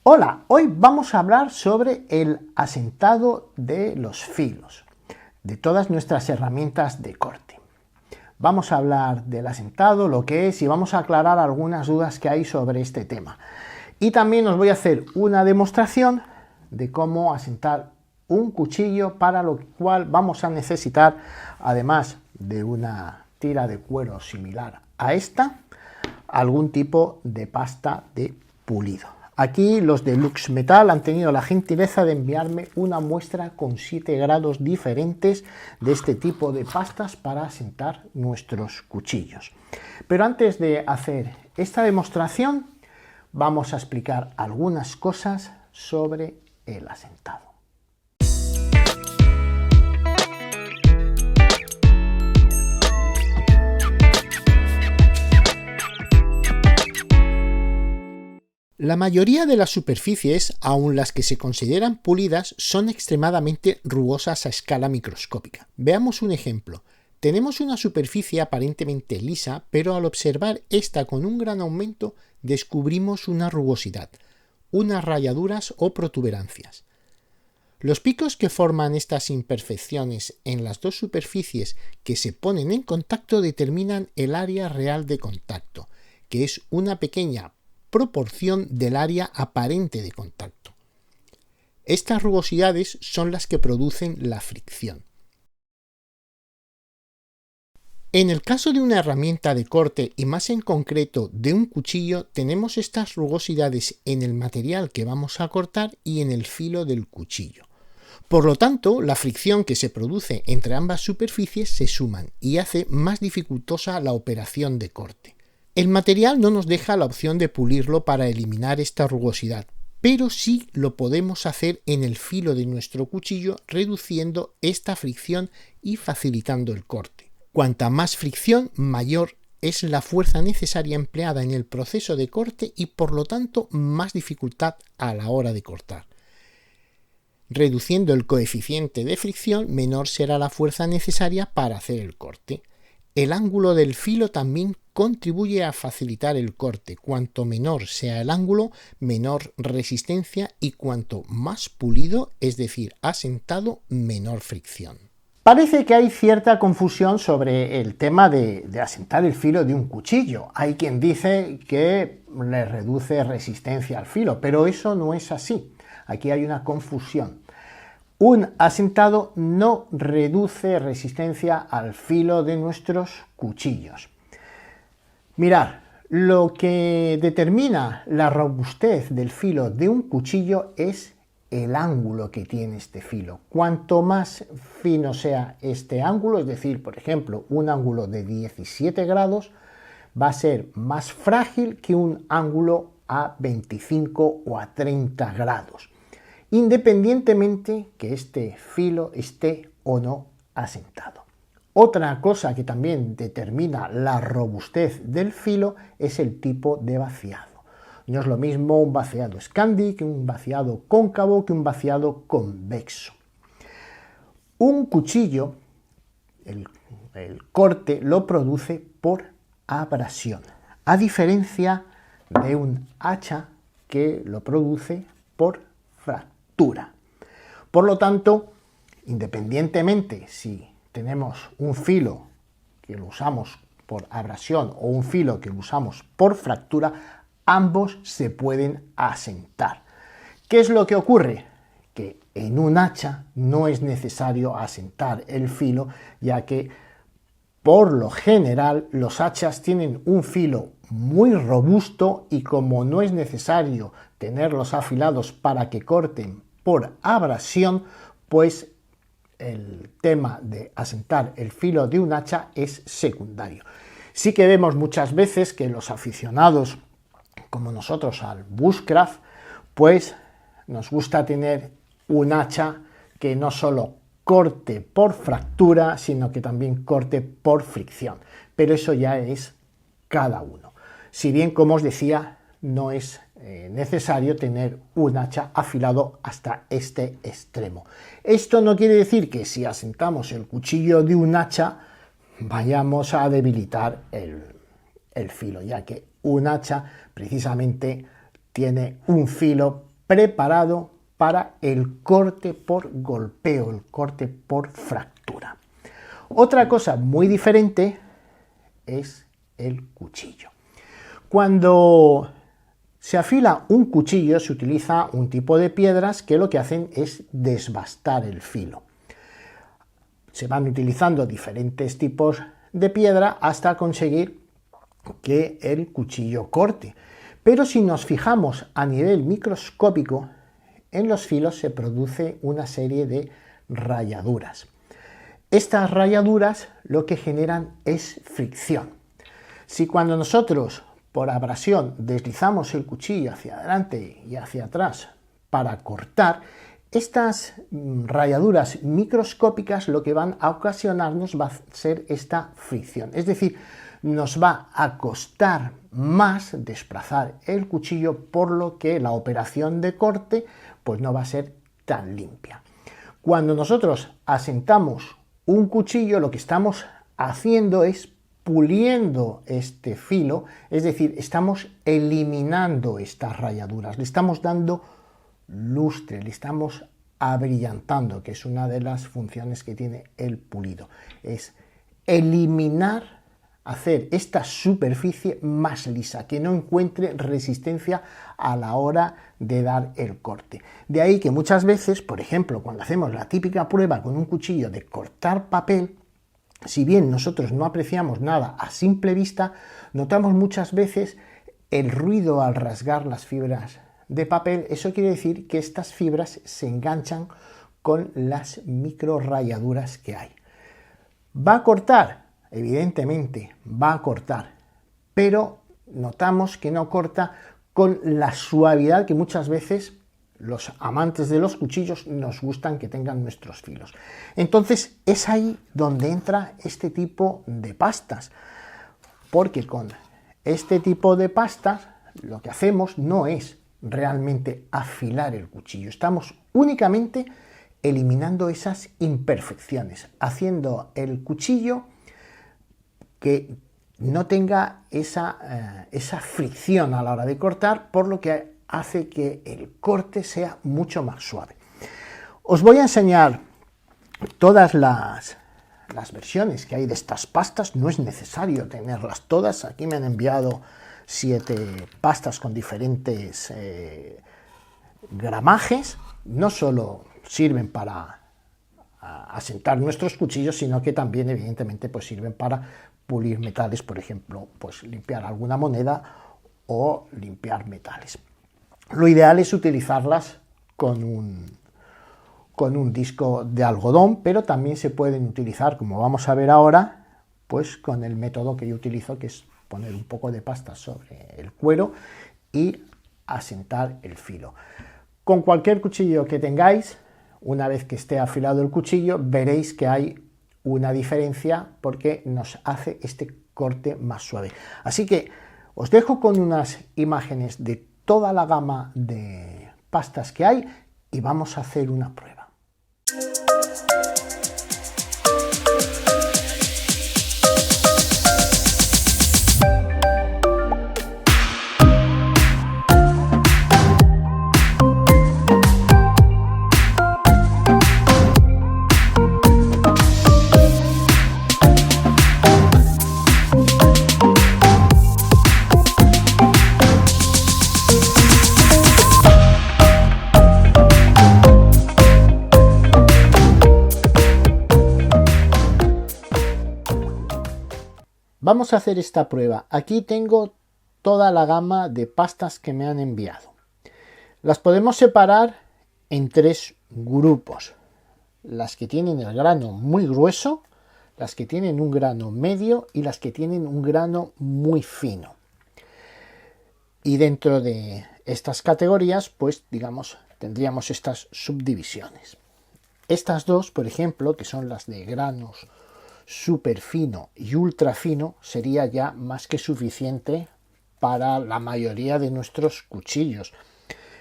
Hola, hoy vamos a hablar sobre el asentado de los filos, de todas nuestras herramientas de corte. Vamos a hablar del asentado, lo que es, y vamos a aclarar algunas dudas que hay sobre este tema. Y también os voy a hacer una demostración de cómo asentar un cuchillo, para lo cual vamos a necesitar, además de una tira de cuero similar a esta, algún tipo de pasta de pulido. Aquí los de Lux Metal han tenido la gentileza de enviarme una muestra con 7 grados diferentes de este tipo de pastas para asentar nuestros cuchillos. Pero antes de hacer esta demostración, vamos a explicar algunas cosas sobre el asentado. La mayoría de las superficies, aun las que se consideran pulidas, son extremadamente rugosas a escala microscópica. Veamos un ejemplo. Tenemos una superficie aparentemente lisa, pero al observar esta con un gran aumento, descubrimos una rugosidad, unas rayaduras o protuberancias. Los picos que forman estas imperfecciones en las dos superficies que se ponen en contacto determinan el área real de contacto, que es una pequeña proporción del área aparente de contacto. Estas rugosidades son las que producen la fricción. En el caso de una herramienta de corte y más en concreto de un cuchillo, tenemos estas rugosidades en el material que vamos a cortar y en el filo del cuchillo. Por lo tanto, la fricción que se produce entre ambas superficies se suman y hace más dificultosa la operación de corte. El material no nos deja la opción de pulirlo para eliminar esta rugosidad, pero sí lo podemos hacer en el filo de nuestro cuchillo, reduciendo esta fricción y facilitando el corte. Cuanta más fricción, mayor es la fuerza necesaria empleada en el proceso de corte y por lo tanto más dificultad a la hora de cortar. Reduciendo el coeficiente de fricción, menor será la fuerza necesaria para hacer el corte. El ángulo del filo también contribuye a facilitar el corte. Cuanto menor sea el ángulo, menor resistencia y cuanto más pulido, es decir, asentado, menor fricción. Parece que hay cierta confusión sobre el tema de asentar el filo de un cuchillo. Hay quien dice que le reduce resistencia al filo, pero eso no es así. Aquí hay una confusión. Un asentado no reduce resistencia al filo de nuestros cuchillos. Mirad, lo que determina la robustez del filo de un cuchillo es el ángulo que tiene este filo. Cuanto más fino sea este ángulo, es decir, por ejemplo, un ángulo de 17 grados, va a ser más frágil que un ángulo a 25 o a 30 grados. Independientemente que este filo esté o no asentado. Otra cosa que también determina la robustez del filo es el tipo de vaciado. No es lo mismo un vaciado Scandi que un vaciado cóncavo que un vaciado convexo. Un cuchillo, el corte lo produce por abrasión, a diferencia de un hacha que lo produce por fractura. Por lo tanto, independientemente si tenemos un filo que lo usamos por abrasión o un filo que lo usamos por fractura, ambos se pueden asentar. ¿Qué es lo que ocurre? Que en un hacha no es necesario asentar el filo, ya que por lo general los hachas tienen un filo muy robusto y como no es necesario tenerlos afilados para que corten por abrasión, pues el tema de asentar el filo de un hacha es secundario. Sí que vemos muchas veces que los aficionados como nosotros al bushcraft, pues nos gusta tener un hacha que no solo corte por fractura, sino que también corte por fricción. Pero eso ya es cada uno. Si bien, como os decía, no es necesario tener un hacha afilado hasta este extremo. Esto no quiere decir que si asentamos el cuchillo de un hacha vayamos a debilitar el filo, ya que un hacha precisamente tiene un filo preparado para el corte por golpeo, el corte por fractura. Otra cosa muy diferente es el cuchillo. Cuando se afila un cuchillo se utiliza un tipo de piedras que lo que hacen es desbastar el filo. Se van utilizando diferentes tipos de piedra hasta conseguir que el cuchillo corte. Pero si nos fijamos a nivel microscópico, en los filos se produce una serie de rayaduras. Estas rayaduras lo que generan es fricción. Si cuando nosotros por abrasión deslizamos el cuchillo hacia adelante y hacia atrás para cortar, estas rayaduras microscópicas lo que van a ocasionarnos va a ser esta fricción. Es decir, nos va a costar más desplazar el cuchillo, por lo que la operación de corte pues no va a ser tan limpia. Cuando nosotros asentamos un cuchillo, lo que estamos haciendo es puliendo este filo, es decir, estamos eliminando estas rayaduras, le estamos dando lustre, le estamos abrillantando, que es una de las funciones que tiene el pulido, es eliminar, hacer esta superficie más lisa, que no encuentre resistencia a la hora de dar el corte. De ahí que muchas veces, por ejemplo, cuando hacemos la típica prueba con un cuchillo de cortar papel, si bien nosotros no apreciamos nada a simple vista, notamos muchas veces el ruido al rasgar las fibras de papel. Eso quiere decir que estas fibras se enganchan con las micro rayaduras que hay. ¿Va a cortar? Evidentemente va a cortar, pero notamos que no corta con la suavidad que muchas veces los amantes de los cuchillos nos gustan que tengan nuestros filos. Entonces es ahí donde entra este tipo de pastas, porque con este tipo de pastas lo que hacemos no es realmente afilar el cuchillo, estamos únicamente eliminando esas imperfecciones, haciendo el cuchillo que no tenga esa fricción a la hora de cortar, por lo que hace que el corte sea mucho más suave. Os voy a enseñar todas las versiones que hay de estas pastas, no es necesario tenerlas todas. Aquí me han enviado 7 pastas con diferentes gramajes. No solo sirven para asentar nuestros cuchillos, sino que también evidentemente pues sirven para pulir metales, por ejemplo, pues limpiar alguna moneda o limpiar metales. Lo ideal es utilizarlas con un disco de algodón, pero también se pueden utilizar, como vamos a ver ahora, pues con el método que yo utilizo, que es poner un poco de pasta sobre el cuero y asentar el filo. Con cualquier cuchillo que tengáis, una vez que esté afilado el cuchillo, veréis que hay una diferencia porque nos hace este corte más suave. Así que os dejo con unas imágenes de toda la gama de pastas que hay y vamos a hacer una prueba. Vamos a hacer esta prueba. Aquí tengo toda la gama de pastas que me han enviado. Las podemos separar en 3 grupos. Las que tienen el grano muy grueso, las que tienen un grano medio y las que tienen un grano muy fino. Y dentro de estas categorías, pues digamos, tendríamos estas subdivisiones. Estas dos, por ejemplo, que son las de granos súper fino y ultra fino, sería ya más que suficiente para la mayoría de nuestros cuchillos.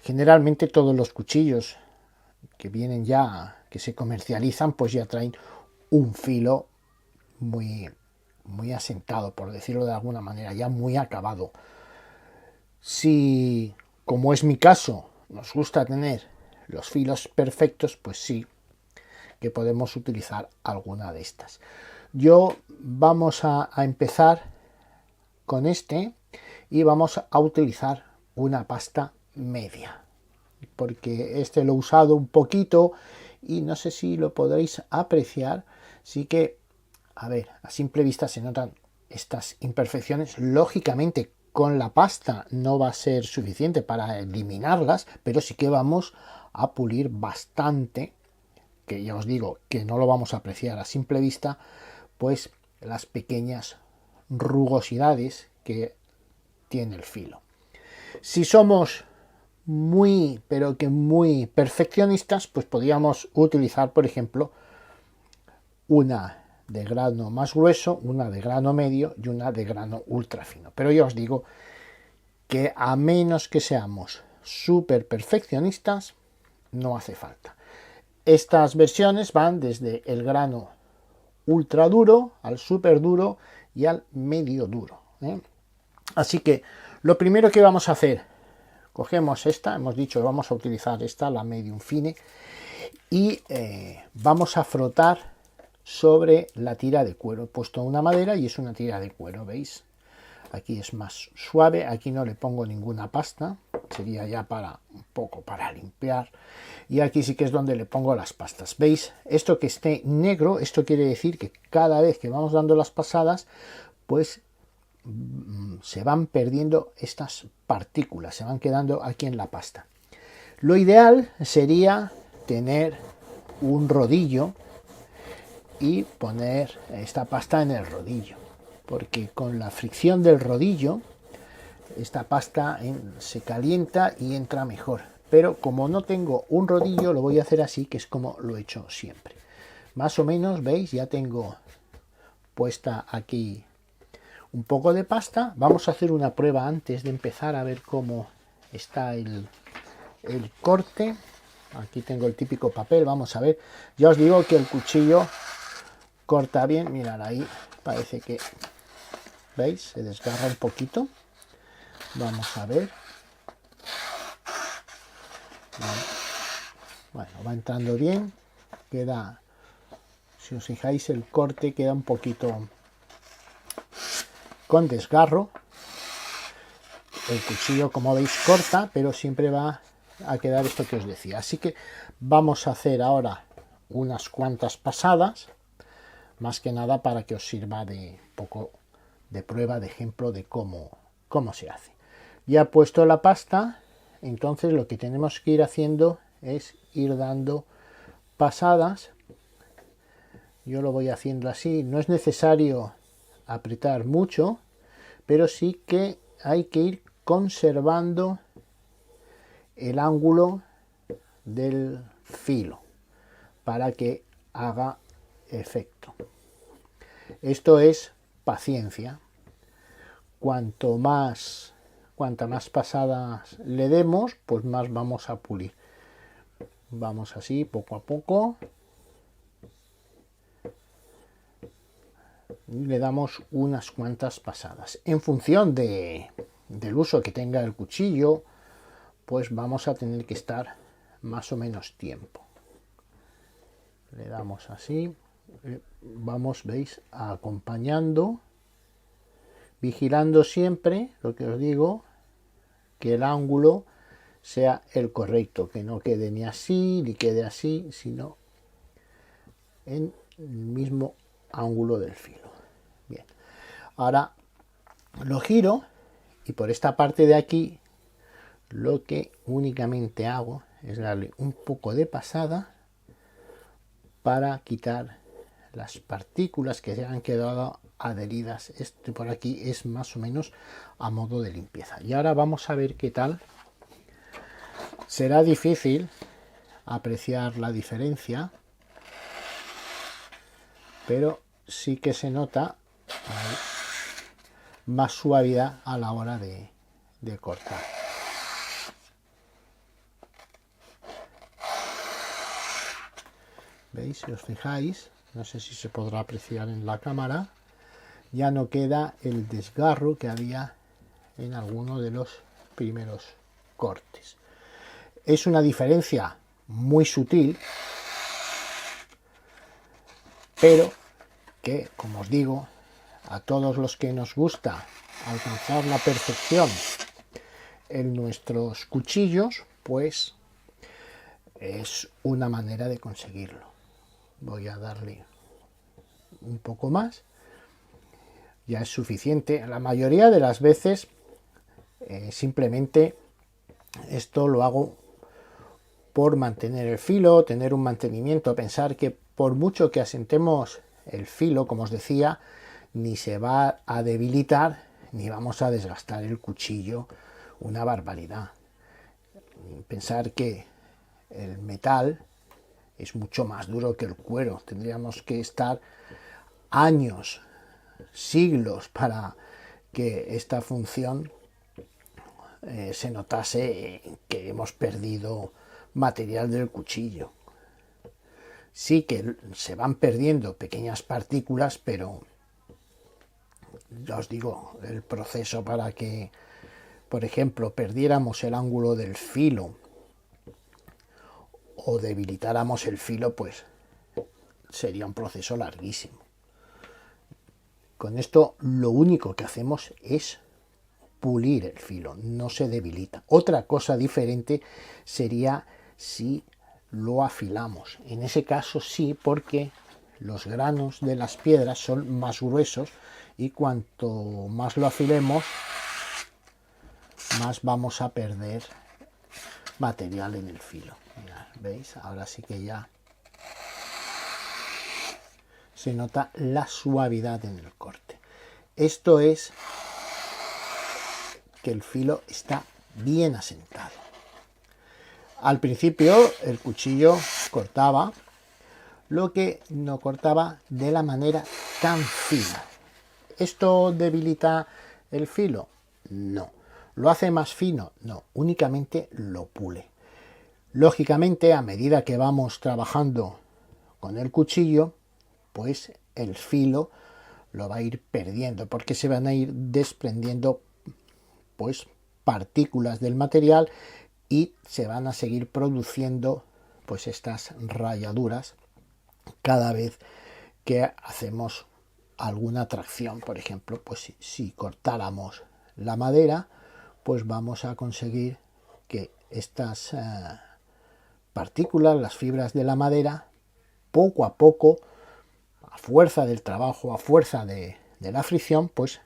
Generalmente todos los cuchillos que vienen ya, que se comercializan, pues ya traen un filo muy asentado, por decirlo de alguna manera, ya muy acabado. Si, como es mi caso, nos gusta tener los filos perfectos, pues sí que podemos utilizar alguna de estas. Yo vamos a empezar con este y vamos a utilizar una pasta media, porque este lo he usado un poquito y no sé si lo podréis apreciar. Sí que, a ver, a simple vista se notan estas imperfecciones. Lógicamente con la pasta no va a ser suficiente para eliminarlas, pero sí que vamos a pulir bastante, que ya os digo que no lo vamos a apreciar a simple vista, pues las pequeñas rugosidades que tiene el filo. Si somos muy, pero que muy perfeccionistas, pues podríamos utilizar, por ejemplo, una de grano más grueso, una de grano medio y una de grano ultra fino. Pero yo os digo que a menos que seamos súper perfeccionistas, no hace falta. Estas versiones van desde el grano ultra duro al súper duro y al medio duro, ¿eh? Así que lo primero que vamos a hacer, cogemos esta, hemos dicho que vamos a utilizar esta, la medium fine, y vamos a frotar sobre la tira de cuero. He puesto una madera y es una tira de cuero, ¿veis? Aquí es más suave, aquí no le pongo ninguna pasta, sería ya para un poco para limpiar, y aquí sí que es donde le pongo las pastas. ¿Veis? Esto que esté negro, esto quiere decir que cada vez que vamos dando las pasadas, pues se van perdiendo estas partículas, se van quedando aquí en la pasta. Lo ideal sería tener un rodillo y poner esta pasta en el rodillo, porque con la fricción del rodillo esta pasta se calienta y entra mejor. Pero como no tengo un rodillo, lo voy a hacer así, que es como lo he hecho siempre. Más o menos, ¿veis? Ya tengo puesta aquí un poco de pasta. Vamos a hacer una prueba antes de empezar a ver cómo está el corte. Aquí tengo el típico papel, vamos a ver. Ya os digo que el cuchillo corta bien. Mirad ahí, parece que, ¿veis? Se desgarra un poquito. Vamos a ver. Bueno, va entrando bien. Queda, si os fijáis, el corte queda un poquito con desgarro. El cuchillo, como veis, corta, pero siempre va a quedar esto que os decía. Así que vamos a hacer ahora unas cuantas pasadas, más que nada para que os sirva de poco de prueba, de ejemplo de cómo se hace. Ya he puesto la pasta, entonces lo que tenemos que ir haciendo es ir dando pasadas. Yo lo voy haciendo así, no es necesario apretar mucho, pero sí que hay que ir conservando el ángulo del filo para que haga efecto. Esto es paciencia. Cuantas más pasadas le demos, pues más vamos a pulir. Vamos así, poco a poco. Y le damos unas cuantas pasadas. En función del uso que tenga el cuchillo, pues vamos a tener que estar más o menos tiempo. Le damos así. Vamos, veis, acompañando, vigilando siempre, lo que os digo, que el ángulo sea el correcto, que no quede ni así, ni quede así, sino en el mismo ángulo del filo. Bien, ahora lo giro y por esta parte de aquí lo que únicamente hago es darle un poco de pasada para quitar las partículas que se han quedado adheridas. Este por aquí es más o menos a modo de limpieza. Y ahora vamos a ver qué tal. Será difícil apreciar la diferencia, pero sí que se nota más suavidad a la hora de cortar. ¿Veis? Si os fijáis, no sé si se podrá apreciar en la cámara, ya no queda el desgarro que había en alguno de los primeros cortes. es una diferencia muy sutil, pero que, como os digo, a todos los que nos gusta alcanzar la perfección en nuestros cuchillos, pues es una manera de conseguirlo. Voy a darle un poco más, ya es suficiente. La mayoría de las veces simplemente esto lo hago por mantener el filo, tener un mantenimiento, pensar que por mucho que asentemos el filo, como os decía, ni se va a debilitar ni vamos a desgastar el cuchillo una barbaridad. Pensar que el metal es mucho más duro que el cuero, tendríamos que estar años, siglos para que esta función se notase que hemos perdido material del cuchillo. Sí que se van perdiendo pequeñas partículas, pero ya os digo, el proceso para que, por ejemplo, perdiéramos el ángulo del filo o debilitáramos el filo, pues sería un proceso larguísimo. Con esto lo único que hacemos es pulir el filo, no se debilita. Otra cosa diferente sería si lo afilamos. En ese caso sí, porque los granos de las piedras son más gruesos y cuanto más lo afilemos, más vamos a perder material en el filo. Mirad, ¿veis? Ahora sí que ya se nota la suavidad en el corte. Esto es que el filo está bien asentado. Al principio el cuchillo cortaba, lo que no cortaba de la manera tan fina. ¿Esto debilita el filo? No. ¿Lo hace más fino? No, únicamente lo pule. Lógicamente, a medida que vamos trabajando con el cuchillo, pues el filo lo va a ir perdiendo, porque se van a ir desprendiendo pues partículas del material y se van a seguir produciendo pues estas rayaduras cada vez que hacemos alguna tracción. Por ejemplo, pues si cortáramos la madera, pues vamos a conseguir que estas partículas, las fibras de la madera, poco a poco, a fuerza del trabajo, a fuerza de la fricción, pues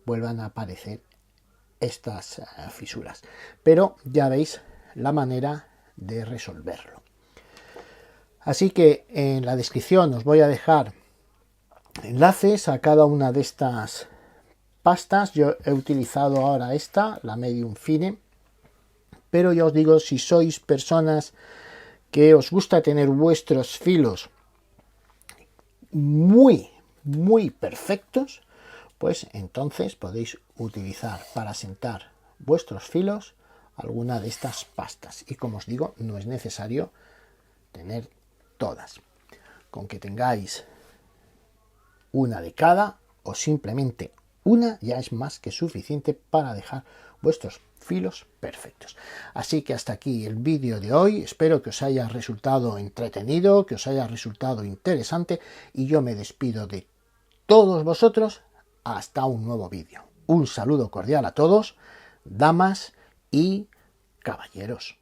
vuelvan a aparecer estas fisuras. Pero ya veis la manera de resolverlo. Así que en la descripción os voy a dejar enlaces a cada una de estas pastas. Yo he utilizado ahora esta, la Medium Fine, pero ya os digo, si sois personas que os gusta tener vuestros filos muy perfectos, pues entonces podéis utilizar para asentar vuestros filos alguna de estas pastas. Y como os digo, no es necesario tener todas. Con que tengáis una de cada o simplemente una ya es más que suficiente para dejar vuestros filos perfectos. Así que hasta aquí el vídeo de hoy. Espero que os haya resultado entretenido, que os haya resultado interesante y yo me despido de todos vosotros hasta un nuevo vídeo. Un saludo cordial a todos, damas y caballeros.